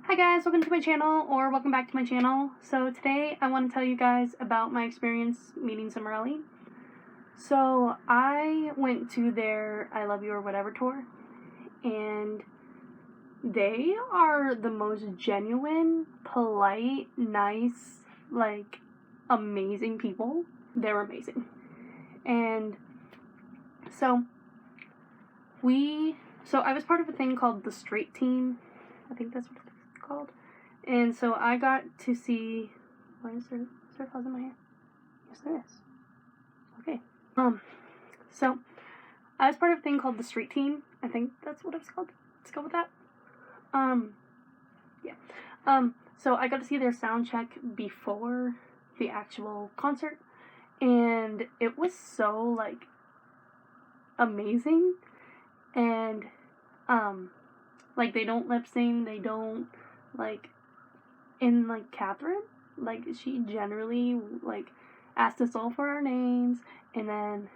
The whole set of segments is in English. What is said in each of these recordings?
Hi guys, welcome to my channel, or welcome back to my channel. So today I want to tell you guys about my experience meeting Cimorelli. So I went to their I Love You or Whatever tour, and they are the most genuine, polite, nice, like, amazing people. They're amazing. And so I was part of a thing called the Straight Team. I think that's what it's called. And so I got to see. Why is there fuzz in my hair? Yes, there is. Okay. So I was part of a thing called the Street Team. I think that's what it's called. Let's go with that. Yeah. So I got to see their sound check before the actual concert, and it was so, like, amazing. And like, they don't lip sync. They don't, like. And, like, Catherine, like, she generally, like, asked us all for our names, and then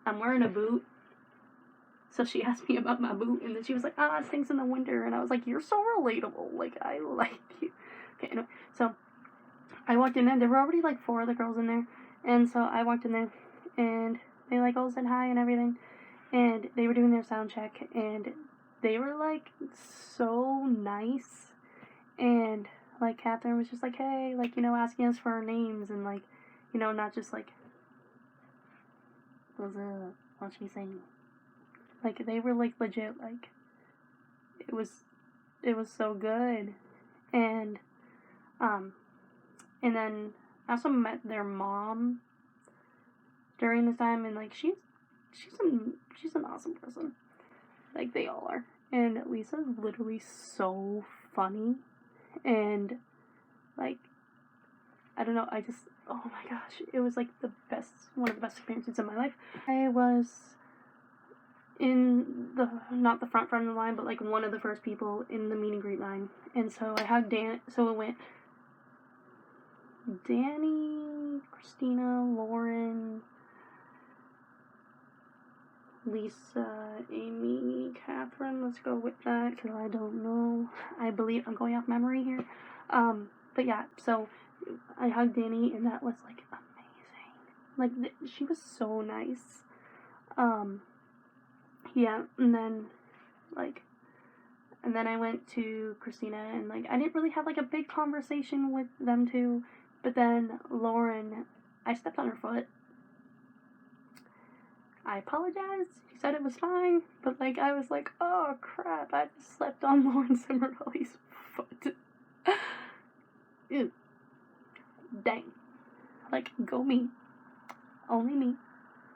I'm wearing a boot, so she asked me about my boot, and then she was like, it stinks in the winter, and I was like, you're so relatable, like, I like you. Okay, anyway, so I walked in there. There were already, like, 4 other girls in there, and so I walked in there, and they, like, all said hi and everything, and they were doing their sound check, and they were, like, so nice, and, like, Catherine was just like, hey, like, you know, asking us for our names, and, like, you know, not just like, what's up, what's she saying? Like, they were, like, legit, like, it was so good. And then I also met their mom during this time, and, like, she's an awesome person. Like, they all are. And Lisa's literally so funny, and, like, I don't know, oh my gosh, it was, like, one of the best experiences of my life. I was in not the front of the line, but, like, one of the first people in the meet and greet line. And so I hugged so it went Danny, Christina, Lauren, Lisa, Amy, Catherine, let's go with that, because I don't know. I believe I'm going off memory here. But yeah, so I hugged Danny, and that was, like, amazing. Like, she was so nice. Yeah, and then I went to Christina, and, like, I didn't really have, like, a big conversation with them two, but then Lauren, I stepped on her foot. I apologized. She said it was fine, but, like, I was like, oh crap, I just slept on Lauren Cimorelli's foot. Ew. Dang. Like, go me. Only me.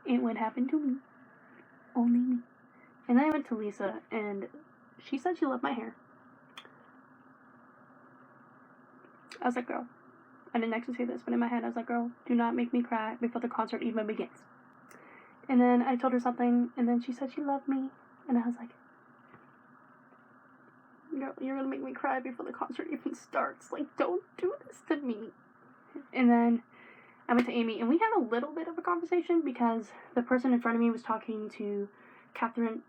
It would happen to me. Only me. And then I went to Lisa, and she said she loved my hair. I was like, girl, I didn't actually say this, but in my head I was like, girl, do not make me cry before the concert even begins. And then I told her something, and then she said she loved me, and I was like, girl, you're gonna make me cry before the concert even starts. Like, don't do this to me. And then I went to Amy, and we had a little bit of a conversation, because the person in front of me was talking to Catherine,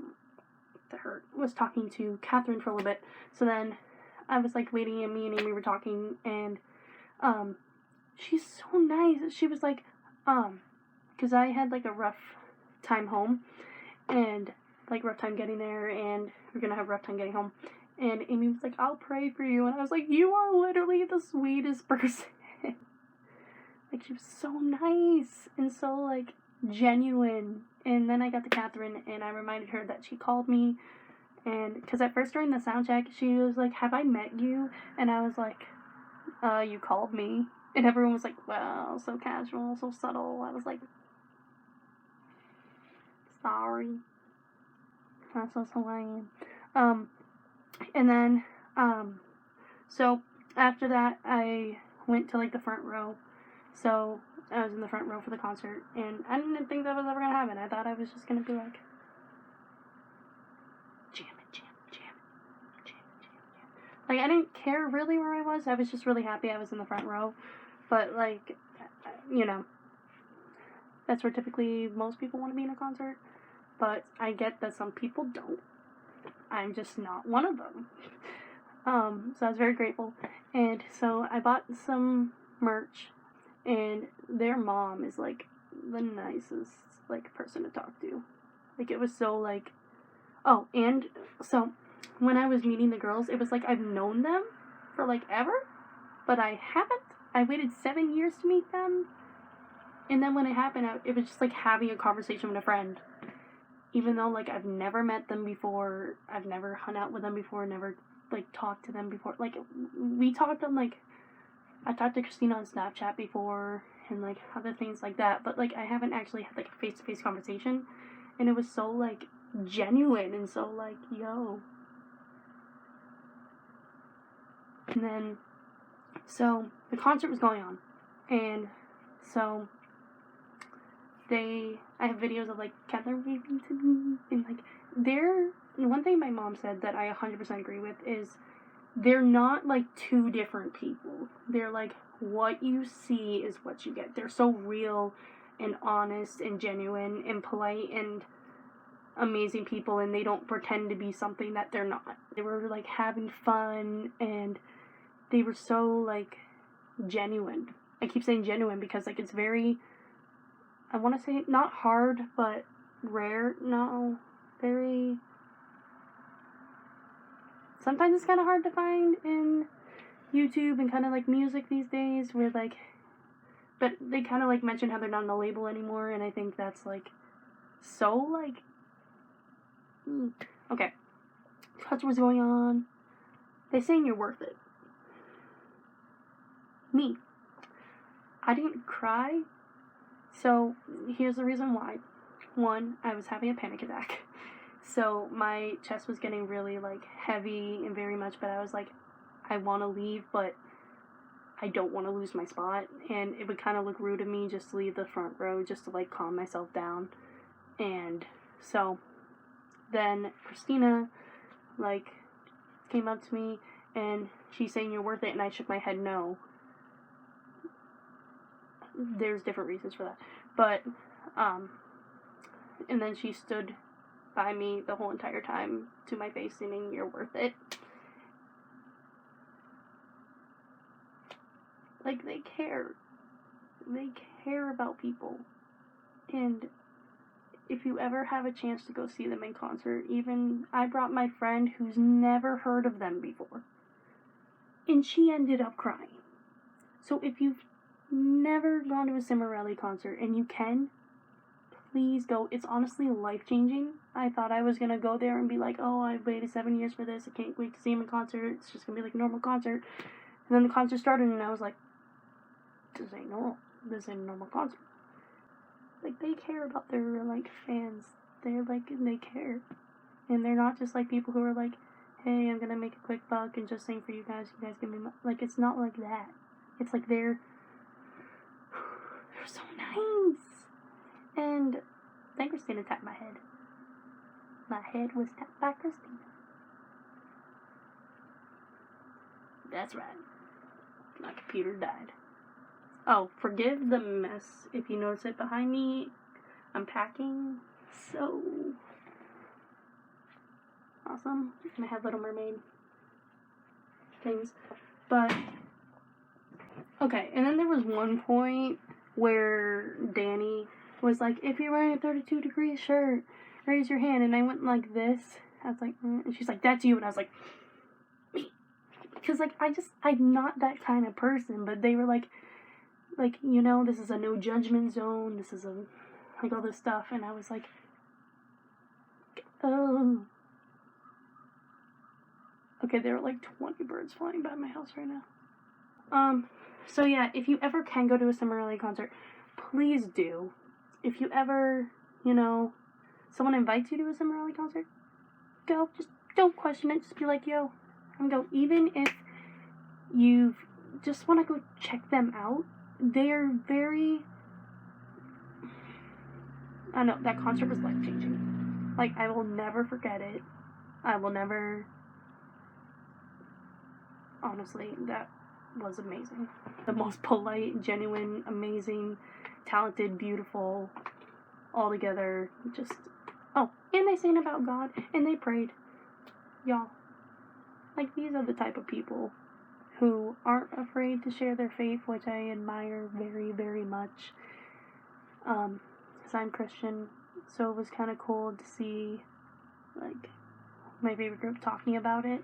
was talking to Catherine for a little bit. So then I was, like, waiting, and me and Amy were talking, and she's so nice. She was like, because I had, like, a rough time home, and, like, rough time getting there, and we're gonna have a rough time getting home. And Amy was like, I'll pray for you. And I was like, you are literally the sweetest person. Like, she was so nice and so, like, genuine. And then I got to Catherine, and I reminded her that she called me. And because at first during the sound check, she was like, have I met you? And I was like, you called me. And everyone was like, wow, so casual, so subtle. I was like, sorry. That's just who I am. And then, so after that, I went to, like, the front row. So I was in the front row for the concert, and I didn't think that was ever gonna happen. I thought I was just gonna be like, jam it. Like, I didn't care really where I was. I was just really happy I was in the front row. But, like, you know, that's where typically most people want to be in a concert. But I get that some people don't. I'm just not one of them. So I was very grateful. And so I bought some merch, and their mom is like the nicest like person to talk to. Like it was so like, oh, and so when I was meeting the girls, it was like I've known them for like ever, but I haven't. I waited 7 years to meet them, and then when it happened, it was just like having a conversation with a friend. Even though like I've never met them before, I've never hung out with them before, never like talked to them before. Like we talked on like, I talked to Christina on Snapchat before and like other things like that, but like I haven't actually had like a face-to-face conversation, and it was so like genuine and so like, yo. And then so the concert was going on, and so I have videos of like Kendler waving to me, and like one thing my mom said that I 100% agree with is they're not like two different people. They're like, what you see is what you get. They're so real and honest and genuine and polite and amazing people, and they don't pretend to be something that they're not. They were like having fun, and they were so like genuine. I keep saying genuine because like it's very, I want to say not hard, but rare. No, very. Sometimes it's kind of hard to find in YouTube and kind of like music these days, where like, but they kind of like mention how they're not on a label anymore, and I think that's like so like. Okay, concert was going on. They saying you're worth it. Me, I didn't cry. So here's the reason why. One, I was having a panic attack. So my chest was getting really like heavy and very much, but I was like, I want to leave, but I don't want to lose my spot, and it would kind of look rude of me just to leave the front row just to like calm myself down. And so then Christina like came up to me and she's saying you're worth it, and I shook my head no. There's different reasons for that, but and then she stood by me the whole entire time to my face singing you're worth it. Like they care about people, and if you ever have a chance to go see them in concert, even I brought my friend who's never heard of them before, and she ended up crying. So if you've never gone to a Cimarelli concert and you can, please go. It's honestly life-changing. I thought I was gonna go there and be like, oh, I've waited 7 years for this, I can't wait to see him in concert, it's just gonna be like a normal concert. And then the concert started and I was like, this ain't normal. This ain't a normal concert. Like, they care about their, like, fans. They're, like, they care. And they're not just, like, people who are like, hey, I'm gonna make a quick buck and just sing for you guys give me money. Like, it's not like that. It's like they're so nice. And then Christina tapped my head. My head was tapped by Christina. That's right. My computer died. Oh, forgive the mess if you notice it behind me. I'm packing. So awesome. And I have Little Mermaid things. But okay, and then there was one point where Danny was like, if you're wearing a 32 degree shirt, raise your hand. And I went like this. I was like, and she's like, that's you. And I was like, me. Because, like, I'm not that kind of person. But they were like, you know, this is a no judgment zone. This is a, like, all this stuff. And I was like, oh. Okay, there are like 20 birds flying by my house right now. So yeah, if you ever can go to a Cimarelli concert, please do. If you ever, you know, someone invites you to a Cimarelli concert, go. Just don't question it. Just be like, yo, I'm going to go. Even if you just want to go check them out, they're very, I don't know, that concert was life-changing. Like, I will never forget it. I will never, honestly, that was amazing. The most polite, genuine, amazing, talented, beautiful, all together, just, oh, and they sang about God, and they prayed. Y'all, Like, these are the type of people who aren't afraid to share their faith, which I admire very, very much. Because I'm Christian, so it was kind of cool to see, like, my favorite group talking about it.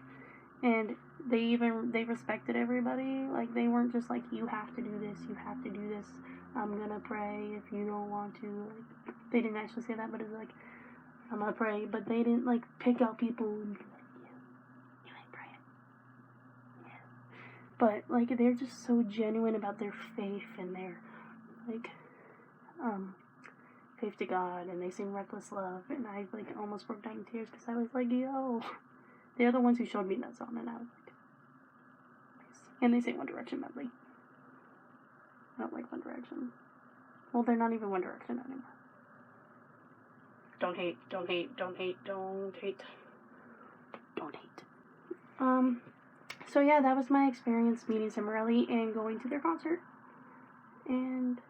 And they respected everybody. Like, they weren't just like, you have to do this, I'm gonna pray if you don't want to. Like, they didn't actually say that, but it's like, I'm gonna pray. But they didn't, like, pick out people and be like, you ain't praying. Yeah. But, like, they're just so genuine about their faith and their, like, faith to God. And they sing Reckless Love. And I, like, almost broke down in tears because I was like, yo. They're the ones who showed me that song, and I was like, nice. And they say One Direction medley. I don't like One Direction. Well, they're not even One Direction anymore. Don't hate. So yeah, that was my experience meeting Cimorelli and going to their concert. And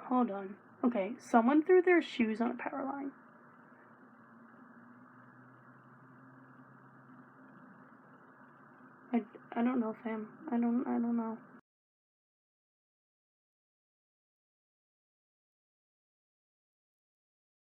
hold on. Okay, someone threw their shoes on a power line. I don't know, fam. I don't know.